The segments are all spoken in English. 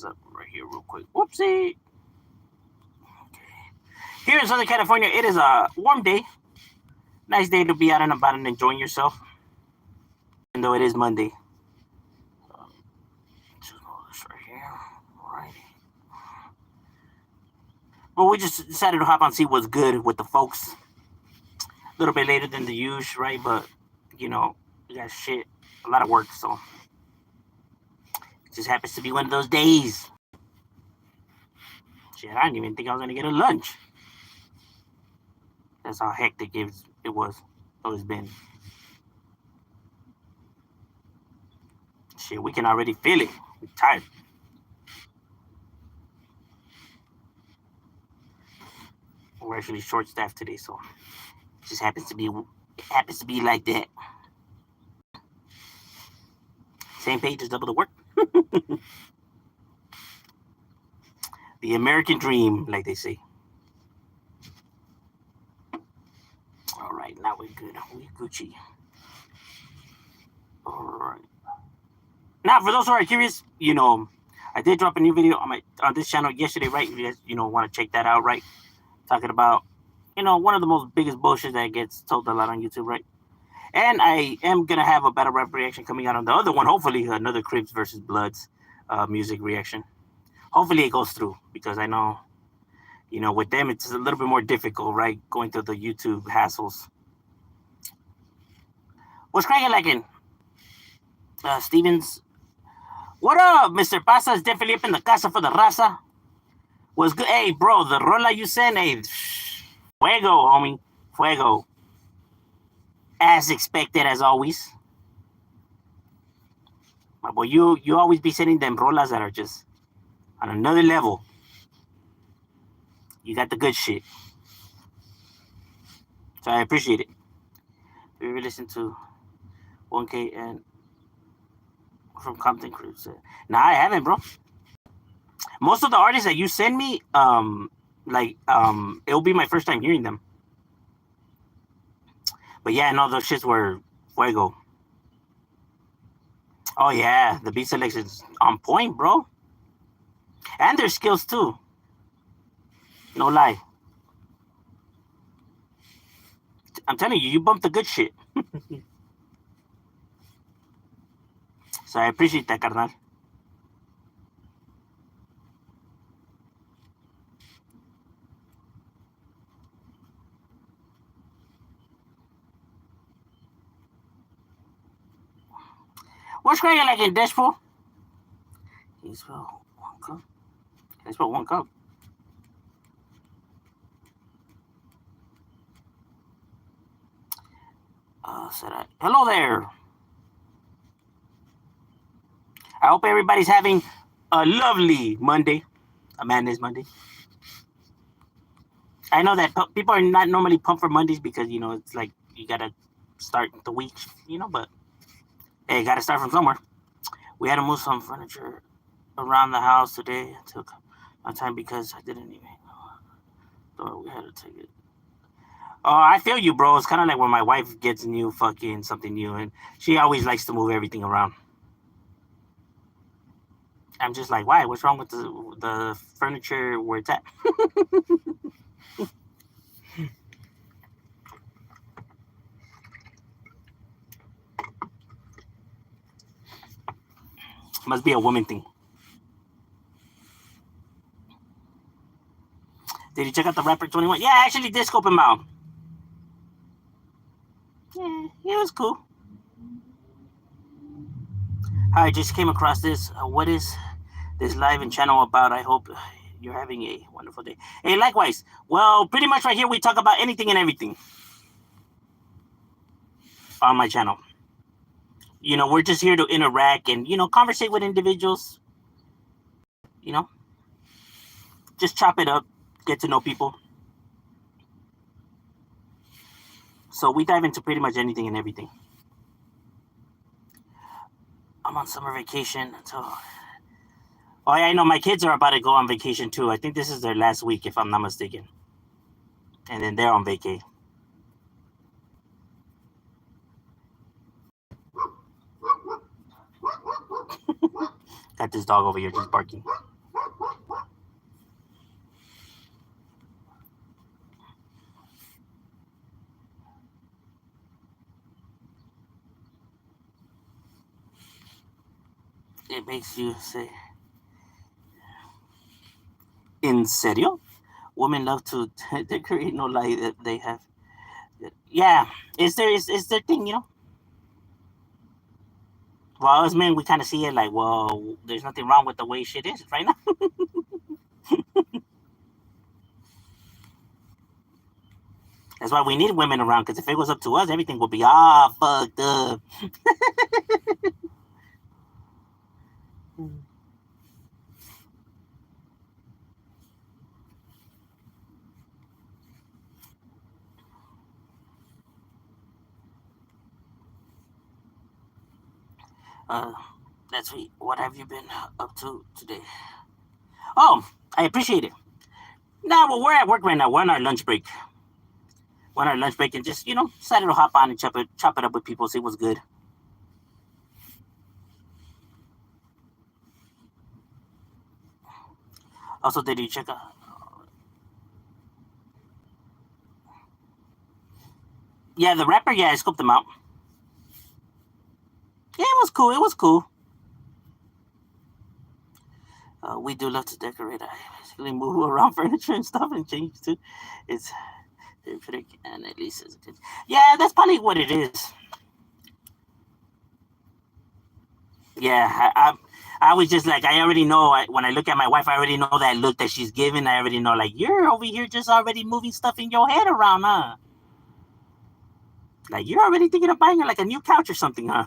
this up right here real quick. Whoopsie. Here in Southern California, it is a warm day. Nice day to be out and about and enjoying yourself. Even though it is Monday. Just roll this right here. Alrighty. Well, we just decided to hop on and see what's good with the folks. A little bit later than the usual, right? But, you know, we got shit. A lot of work, so. It just happens to be one of those days. Shit, I didn't even think I was going to get a lunch. That's how hectic it was. It's been. Shit, we can already feel it. I'm tired. We're actually short-staffed today, so it just happens to be like that. Same page as double the work. The American dream, like they say. All right, now we're good. We're Gucci. All right. Now, for those who are curious, you know, I did drop a new video on this channel yesterday, right? If you guys, you know, want to check that out, right? Talking about, you know, one of the most biggest bullshit that gets told a lot on YouTube, right? And I am going to have a battle rap reaction coming out on the other one. Hopefully, another Crips versus Bloods music reaction. Hopefully, it goes through because I know, you know, with them, it's a little bit more difficult, right? Going through the YouTube hassles. What's cracking like in Stevens? What up, Mr. Pasa? Is definitely up in the casa for the raza. Was good. Hey, bro, the rola you sent, hey, fuego, homie. Fuego. As expected, as always. My boy, you always be sending them rolas that are just on another level. You got the good shit. So I appreciate it. We listen to 1K and from Compton Cruise. Nah, I haven't, bro. Most of the artists that you send me, it'll be my first time hearing them. But yeah, no, those shits were fuego. Oh yeah, the beat selection's on point, bro. And their skills too. No lie. I'm telling you, you bumped the good shit. So I appreciate that, carnal. What's cracking like in Dashpool? Can you spell 1 cup? Can I spell 1 cup? Hello there. I hope everybody's having a lovely Monday. A Madness Monday. I know that people are not normally pumped for Mondays because, you know, it's like you got to start the week, you know, but hey, got to start from somewhere. We had to move some furniture around the house today. It took my time because I didn't even know. We had to take it. Oh, I feel you, bro. It's kind of like when my wife gets something new, and she always likes to move everything around. I'm just like, why? What's wrong with the furniture where it's at? Must be a woman thing. Did you check out the Rapper 21? Yeah, I actually did scope him out. Yeah, it was cool. I just came across this. What is this live and channel about? I hope you're having a wonderful day. Hey, likewise. Well, pretty much right here we talk about anything and everything on my channel. You know, we're just here to interact and, you know, conversate with individuals. You know, just chop it up, get to know people. So we dive into pretty much anything and everything. I'm on summer vacation until... Oh, yeah, I know my kids are about to go on vacation too. I think this is their last week, if I'm not mistaken. And then they're on vacay. Got this dog over here just barking. It makes you say, "In serio?" Women love to decorate no lie that they have. Yeah, is there thing, you know? Well, as men, we kind of see it like, well, there's nothing wrong with the way shit is right now. That's why we need women around. Because if it was up to us, everything would be fucked up. Uh, that's sweet. What have you been up to today? Oh, I appreciate it. Nah, well, we're at work right now. We're on our lunch break. We're on our lunch break and just, decided to hop on and chop it up with people, see what's good. Also, did you check out? Yeah, the rapper. Yeah, I scoped them out. Yeah, it was cool. It was cool. We do love to decorate. I basically move around furniture and stuff and change too. It's therapeutic and at least it's good. Yeah, that's probably what it is. Yeah, I was just like, I already know. When I look at my wife, I already know that look that she's giving. I already know, like, you're over here just already moving stuff in your head around, huh? Like, you're already thinking of buying like a new couch or something, huh?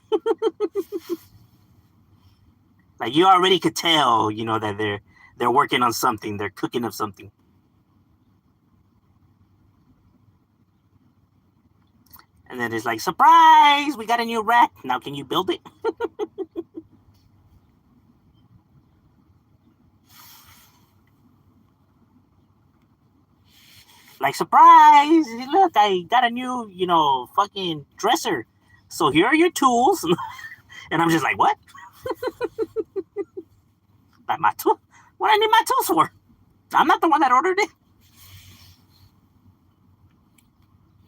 Like, you already could tell, that they're working on something. They're cooking up something. And then it's like, surprise, we got a new rack. Now, can you build it? Like, surprise, look, I got a new, fucking dresser. So here are your tools. And I'm just like, what? Like, my tool? What I need my tools for? I'm not the one that ordered it.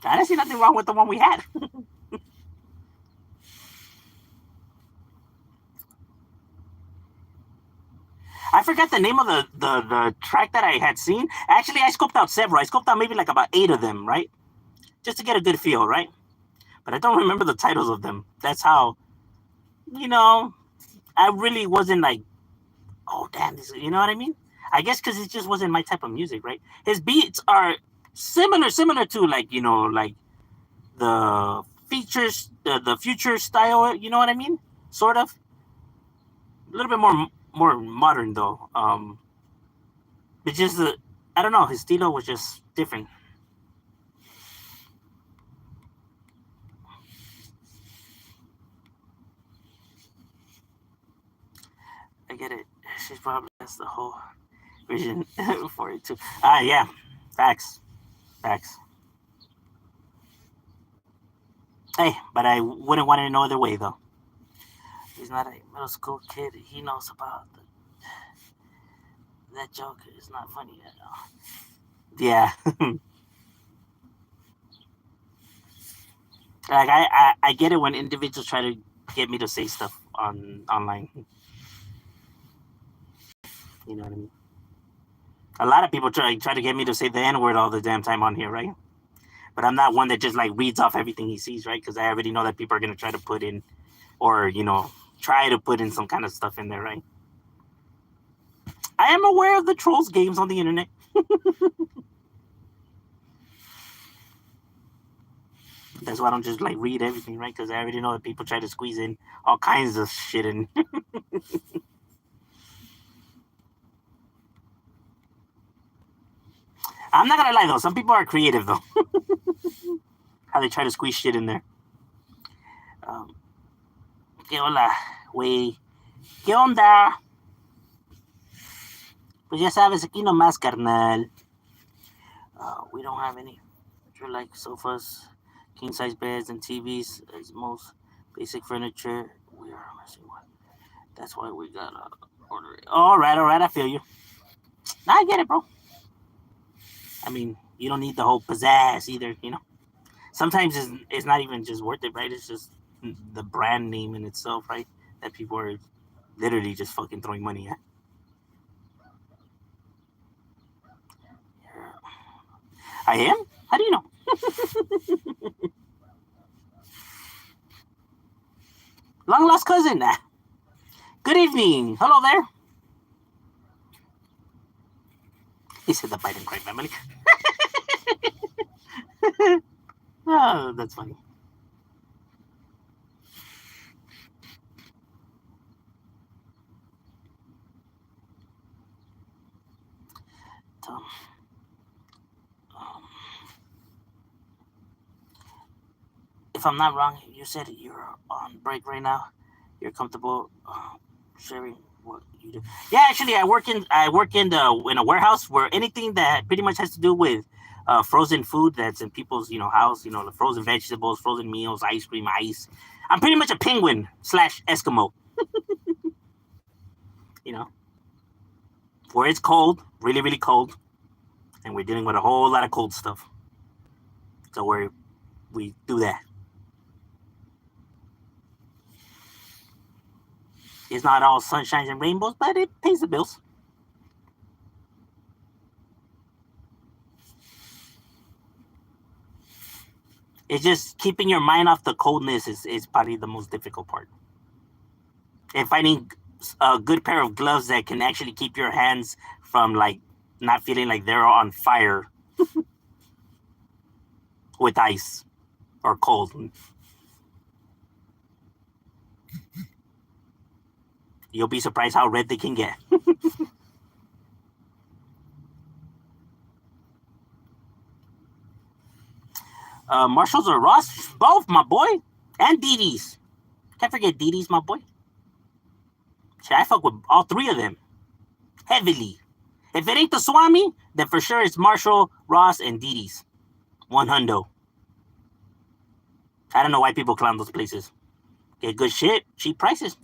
I didn't see nothing wrong with the one we had. I forgot the name of the track that I had seen. Actually, I scoped out several. I scoped out maybe like about 8 of them, right? Just to get a good feel, right? But I don't remember the titles of them. That's how, you know, I really wasn't like, oh, damn, this, you know what I mean? I guess because it just wasn't my type of music, right? His beats are similar to like, like the features, the future style, you know what I mean? Sort of. A little bit more modern though. It's just I don't know. His stilo was just different. I get it. She's probably that's the whole vision for it too. Yeah, facts, facts. Hey, but I wouldn't want it no other way though. He's not a middle school kid. He knows about that joke. Is not funny at all. Yeah, like I get it when individuals try to get me to say stuff online. You know what I mean? A lot of people try to get me to say the N word all the damn time on here, right? But I'm not one that just like reads off everything he sees, right? Because I already know that people are gonna try to put in, or try to put in some kind of stuff in there, right? I am aware of the trolls games on the internet. That's why I don't just like read everything, right? Because I already know that people try to squeeze in all kinds of shit in. I'm not gonna lie though, some people are creative though. How they try to squeeze shit in there. Um, ¿Qué hola, güey? ¿Qué onda? Pues ya sabes, aquí nomás, carnal. We don't have any. Like sofas, king size beds, and TVs as most basic furniture. We are missing one. That's why we gotta order it. All right. I feel you. I get it, bro. I mean, you don't need the whole pizzazz either. Sometimes it's not even just worth it, right? It's just the brand name in itself, right? That people are literally just fucking throwing money at. I am? How do you know? Long lost cousin. Good evening. Hello there. He said the Biden crime family. Oh, that's funny. If I'm not wrong, you said you're on break right now. You're comfortable sharing what you do. Yeah, actually, I work in a warehouse where anything that pretty much has to do with frozen food that's in people's house, the frozen vegetables, frozen meals, ice cream, ice. I'm pretty much a penguin / Eskimo. Where it's cold, really, really cold, and we're dealing with a whole lot of cold stuff. So we do that. It's not all sunshines and rainbows, but it pays the bills. It's just keeping your mind off the coldness is probably the most difficult part. And finding a good pair of gloves that can actually keep your hands from not feeling like they're on fire with ice or cold. You'll be surprised how red they can get. Marshalls or Ross? Both, my boy. And DD's. Can't forget DD's, my boy. Shit, I fuck with all three of them. Heavily. If it ain't the Swami, then for sure it's Marshall, Ross, and DD's. 100. I don't know why people clown those places. Get good shit, cheap prices.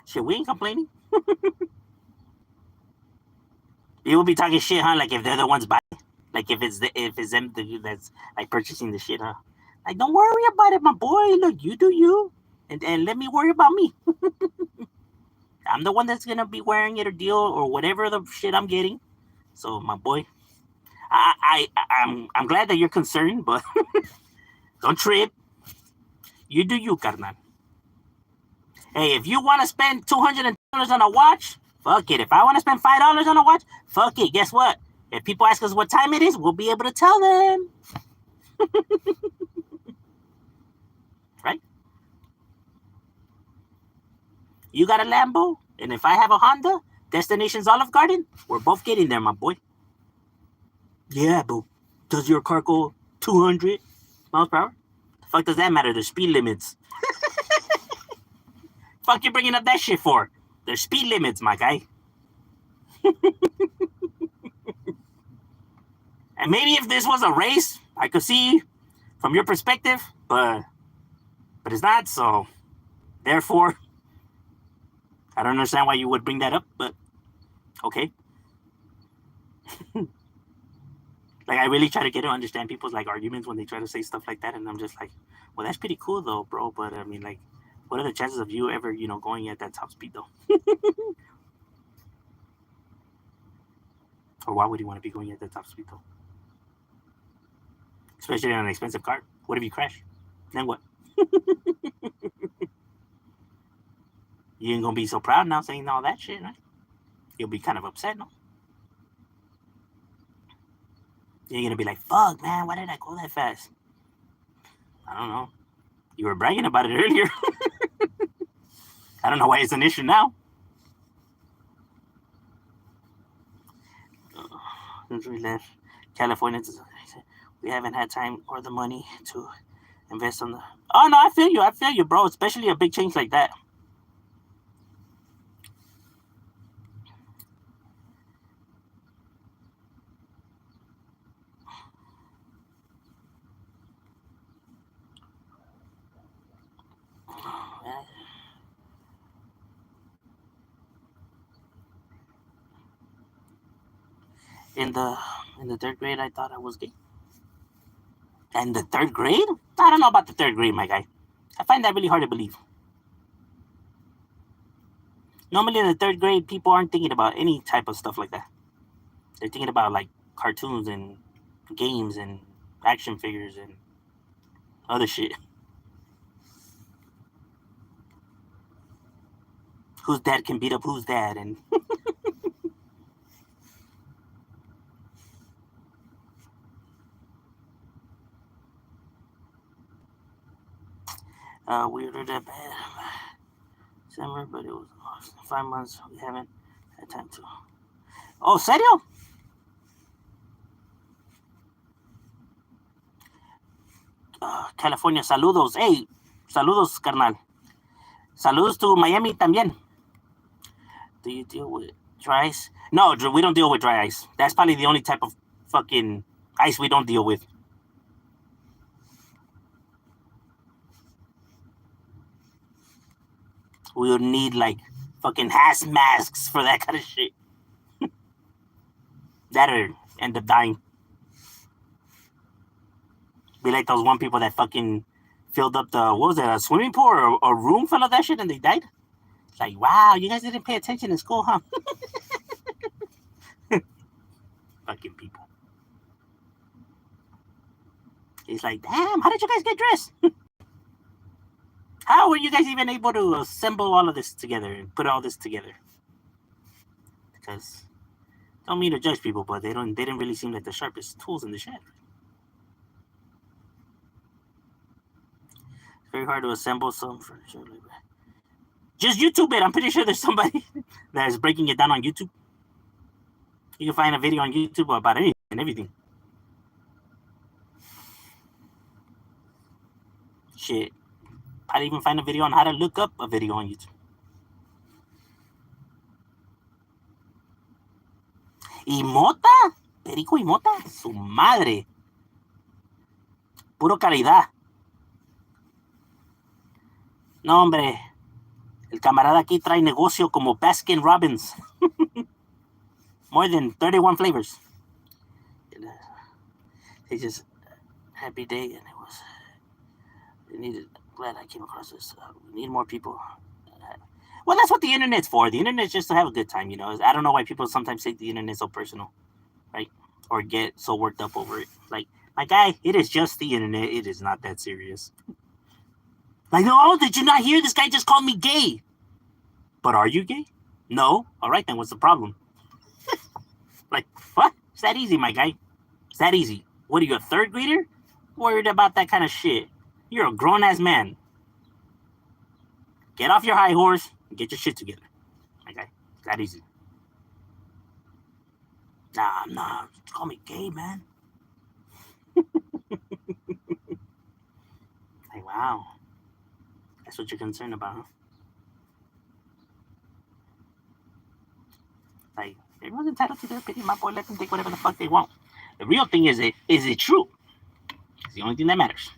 Shit, we ain't complaining. You will be talking shit, huh? Like if they're the ones buying. Like if it's them that's purchasing the shit, huh? Like, don't worry about it, my boy. Look, you do you, and let me worry about me. I'm the one that's gonna be wearing it or deal or whatever the shit I'm getting. So, my boy, I'm glad that you're concerned, but don't trip. You do you, carnal. Hey, if you want to spend $200 on a watch, fuck it. If I want to spend $5 on a watch, fuck it. Guess what? If people ask us what time it is, we'll be able to tell them. Right? You got a Lambo, and if I have a Honda, Destination's Olive Garden, we're both getting there, my boy. Yeah, but does your car go 200 miles per hour? The fuck does that matter? There's speed limits. Fuck you bringing up that shit for? There's speed limits, my guy. And maybe if this was a race, I could see from your perspective, but it's not, so therefore, I don't understand why you would bring that up, but okay. I really try to get to understand people's arguments when they try to say stuff like that, and I'm just like, well, that's pretty cool though, bro, but I mean, what are the chances of you ever, going at that top speed though? Or why would you want to be going at that top speed though? Especially on an expensive car. What if you crash? Then what? You ain't gonna be so proud now saying all that shit, right? You'll be kind of upset, no? You're gonna be like, fuck, man, why did I go that fast? I don't know. You were bragging about it earlier. I don't know why it's an issue now. Since we left California, we haven't had time or the money to invest on the... Oh, no, I feel you, bro. Especially a big change like that. In the third grade, I thought I was gay. And the third grade? I don't know about the third grade, my guy. I find that really hard to believe. Normally in the third grade, people aren't thinking about any type of stuff like that. They're thinking about like cartoons and games and action figures and other shit. Whose dad can beat up whose dad and weirder than bad. December, but it was awesome. 5 months. We haven't had time to. Oh, serio? California, saludos. Hey, saludos, carnal. Saludos to Miami también. Do you deal with dry ice? No, we don't deal with dry ice. That's probably the only type of fucking ice we don't deal with. We would need like fucking HAS masks for that kind of shit. That or end up dying. Be like those one people that fucking filled up the, what was it, a swimming pool or a room full of that shit and they died? It's like, wow, you guys didn't pay attention in school, huh? Fucking people. He's like, damn, how did you guys get dressed? How were you guys even able to assemble all of this together and put all this together? Because don't mean to judge people, but they didn't really seem like the sharpest tools in the shed. It's very hard to assemble some furniture like that. Just YouTube it. I'm pretty sure there's somebody that is breaking it down on YouTube. You can find a video on YouTube about anything and everything. Shit. I'd even find a video on how to look up a video on YouTube. ¿Y mota? Perico y mota. Su madre. Puro calidad. No, hombre. El camarada aquí trae negocio como Baskin Robbins. More than 31 flavors. They just happy day and it was. They needed. Glad I came across this. We need more people. Well, that's what the internet's for. The internet's just to have a good time, you know. I don't know why people sometimes take the internet so personal, right? Or get so worked up over it. Like, my guy, it is just the internet. It is not that serious. Like, oh, did you not hear? This guy just called me gay. But are you gay? No. All right, then what's the problem? Like, what? It's that easy, my guy. It's that easy. What are you, a third grader? Worried about that kind of shit. You're a grown-ass man. Get off your high horse and get your shit together. Okay? It's that easy. Nah, I'm not. Call me gay, man. Like, wow. That's what you're concerned about, huh? Like, everyone's entitled to their opinion. My boy, let them think whatever the fuck they want. The real thing is it true? It's the only thing that matters.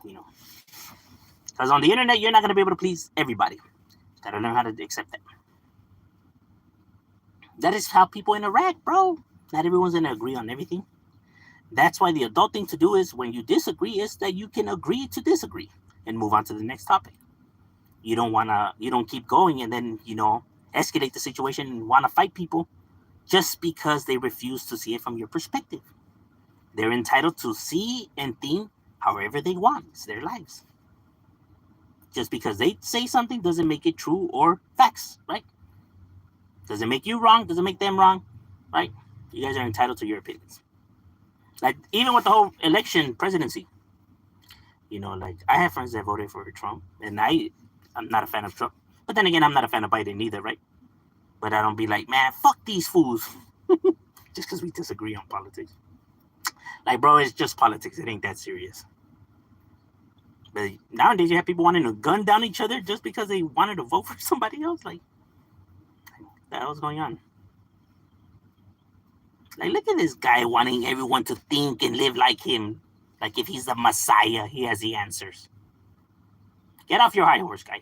You know, because on the internet, you're not going to be able to please everybody. You got to learn how to accept that. That is how people interact, bro. Not everyone's going to agree on everything. That's why the adult thing to do is when you disagree is that you can agree to disagree and move on to the next topic. You don't keep going and then, you know, escalate the situation and want to fight people just because they refuse to see it from your perspective. They're entitled to see and think however they want. It's their lives. Just because they say something doesn't make it true or facts, right? Doesn't make you wrong, doesn't make them wrong, right? You guys are entitled to your opinions. Like, even with the whole election presidency, you know, like, I have friends that voted for Trump, and I'm not a fan of Trump. But then again, I'm not a fan of Biden either, right? But I don't be like, man, fuck these fools. Just because we disagree on politics. Like, bro, it's just politics. It ain't that serious. But nowadays, you have people wanting to gun down each other just because they wanted to vote for somebody else. Like, what the hell's going on? Like, look at this guy wanting everyone to think and live like him. Like, if he's the Messiah, he has the answers. Get off your high horse, guy.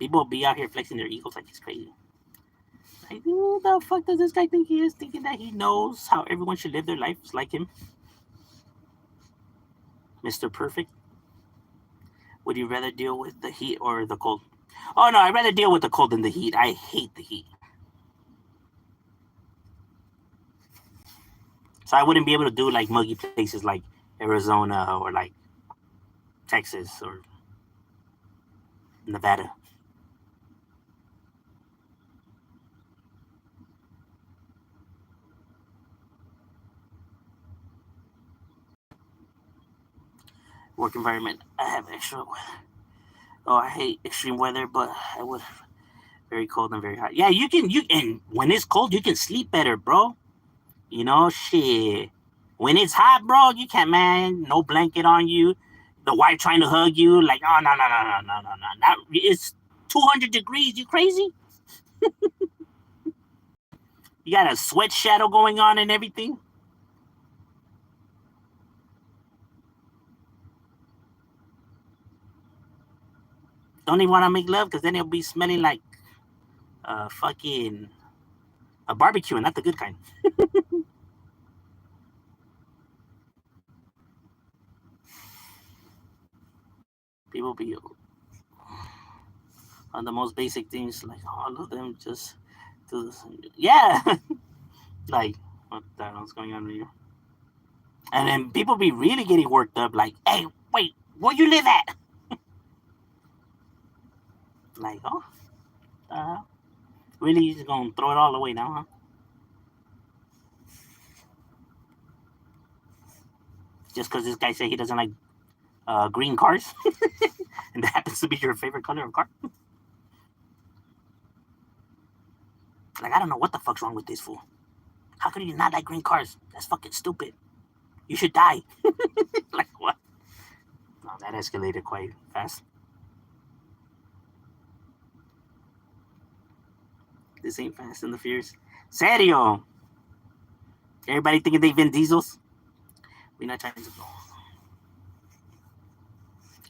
People be out here flexing their egos like it's crazy. Like, who the fuck does this guy think he is? Thinking that he knows how everyone should live their lives like him? Mr. Perfect. Would you rather deal with the heat or the cold? Oh no, I'd rather deal with the cold than the heat. I hate the heat. So I wouldn't be able to do like muggy places like Arizona or like Texas or Nevada. Work environment. I have extra. Oh, I hate extreme weather, but I would very cold and very hot. Yeah, you and when it's cold, you can sleep better, bro. You know, shit. When it's hot, bro, you can't, man. No blanket on you. The wife trying to hug you, like, oh no. Not, it's 200 degrees. You crazy? You got a sweat shadow going on and everything. Don't even want to make love because then it'll be smelling like fucking a barbecue and not the good kind. People be on the most basic things, like all of them just do this. Yeah. Like, what the hell's going on here? And then people be really getting worked up, like, hey, wait, where you live at? Like, oh, really? You just gonna throw it all away now, huh? Just because this guy said he doesn't like green cars, and that happens to be your favorite color of car. Like, I don't know what the fuck's wrong with this fool. How could you not like green cars? That's fucking stupid. You should die. Like, what? No, that escalated quite fast. This ain't Fast and the Furious. Serio? Everybody thinking they Vin Diesels? We're not trying to go.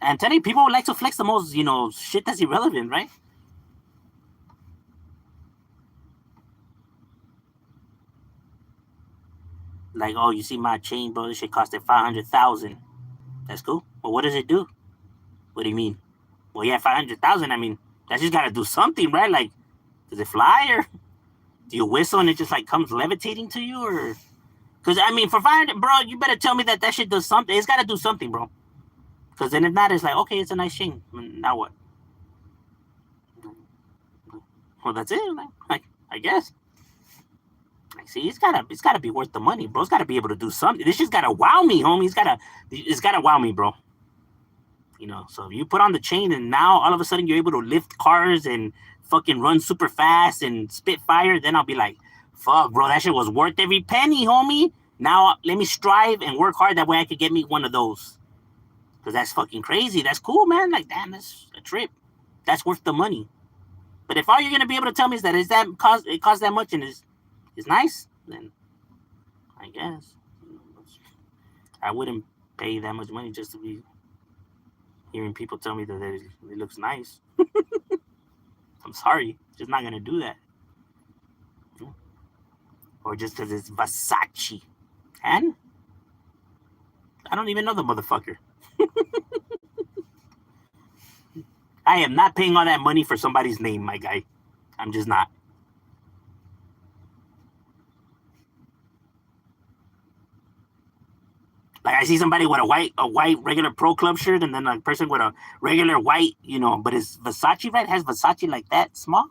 And telling people would like to flex the most, shit that's irrelevant, right? Like, oh, you see my chain, bro? This shit costed 500,000. That's cool. Well, what does it do? What do you mean? Well, yeah, 500,000. I mean, that just gotta do something, right? Like, does it fly or do you whistle and it just like comes levitating to you, or? Because I mean, for 500, bro, you better tell me that shit does something. It's gotta do something, bro. Because then if not, it's like, okay, it's a nice chain. Now what? Well, that's it. I guess. Like, see, it's gotta be worth the money, bro. It's gotta be able to do something. This just gotta wow me, homie. It's gotta wow me, bro. So you put on the chain and now all of a sudden you're able to lift cars and fucking run super fast and spit fire, then I'll be like, fuck, bro, that shit was worth every penny, homie. Now let me strive and work hard. That way I could get me one of those. Because that's fucking crazy. That's cool, man. Like, damn, that's a trip. That's worth the money. But if all you're gonna be able to tell me is that it costs that much and is nice, then I guess I wouldn't pay that much money just to be hearing people tell me that it looks nice. I'm sorry, just not gonna do that. Or just because it's Versace, and I don't even know the motherfucker. I am not paying all that money for somebody's name, my guy. I'm just not. Like, I see somebody with a white regular Pro Club shirt, and then a person with a regular white, but it's Versace, right? It has Versace like that small.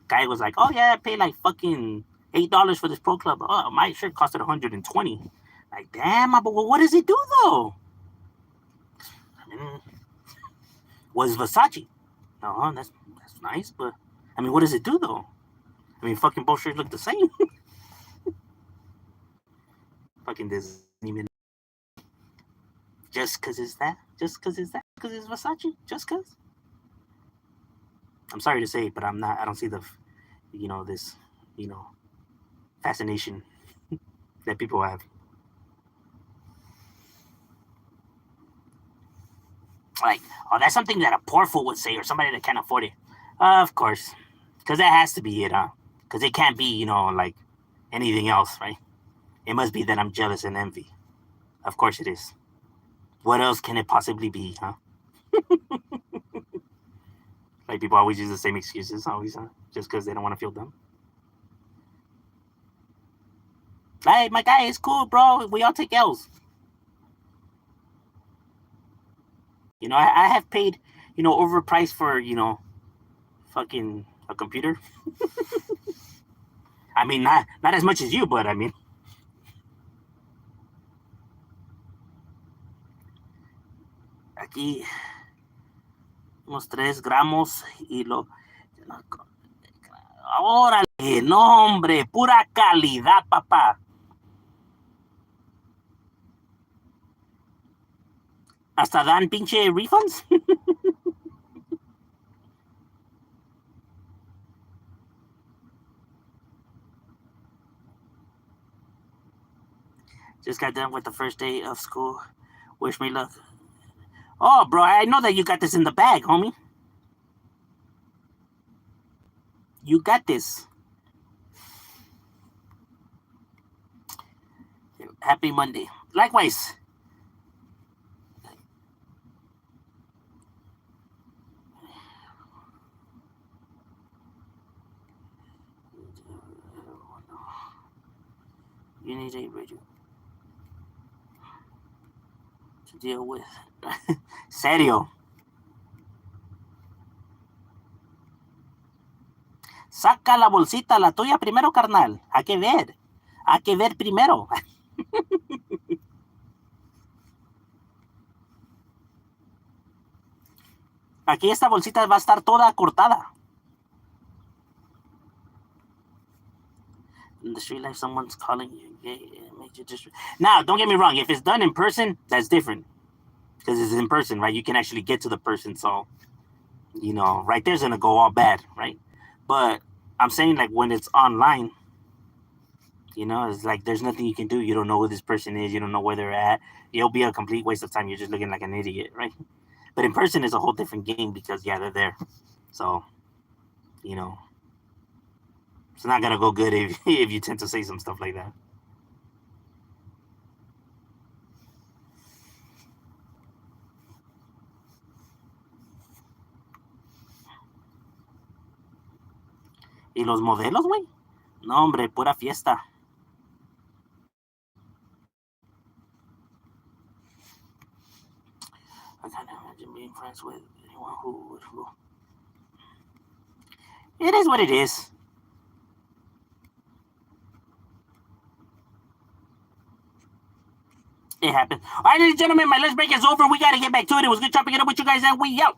Guy was like, oh yeah, I paid like fucking $8 for this Pro Club. Oh, my shirt costed 120. Like, damn, but what does it do though? I mean, was Versace? No, that's nice, but I mean, what does it do though? I mean, fucking both shirts look the same. Fucking this even. Just because it's that? Just because it's that? Because it's Versace? Just because? I'm sorry to say, but I'm not. I don't see the, this, fascination that people have. Like, oh, that's something that a poor fool would say, or somebody that can't afford it. Of course, because that has to be it, huh? Because it can't be, like anything else, right? It must be that I'm jealous and envy. Of course it is. What else can it possibly be, huh? Like people always use the same excuses, always, just because they don't want to feel dumb. Hey, my guy, it's cool, bro. We all take L's. You know, I have paid, overpriced for, fucking a computer. I mean, not as much as you, but I mean. Aquí, unos 3 gramos y lo. Órale, no, hombre, pura calidad, papá. Hasta dan pinche refunds. Just got done with the first day of school. Wish me luck. Oh, bro, I know that you got this in the bag, homie. You got this. Happy Monday. Likewise. You need a radio to deal with. Serio. Saca la bolsita, la tuya primero, carnal. Hay que ver primero. Aquí esta bolsita va a estar toda cortada. In the street life, someone's calling you gay. Now, don't get me wrong. If it's done in person, that's different. Because it's in person, right? You can actually get to the person. So, right there's going to go all bad, right? But I'm saying, like, when it's online, it's like there's nothing you can do. You don't know who this person is. You don't know where they're at. It'll be a complete waste of time. You're just looking like an idiot, right? But in person is a whole different game because, yeah, they're there. So, it's not going to go good if you tend to say some stuff like that. ¿Y los modelos, güey? No, hombre, pura fiesta. I can't imagine being friends with anyone who would. It is what it is. It happened. All right, ladies and gentlemen, my lunch break is over. We got to get back to it. It was good chopping it up with you guys, and we out.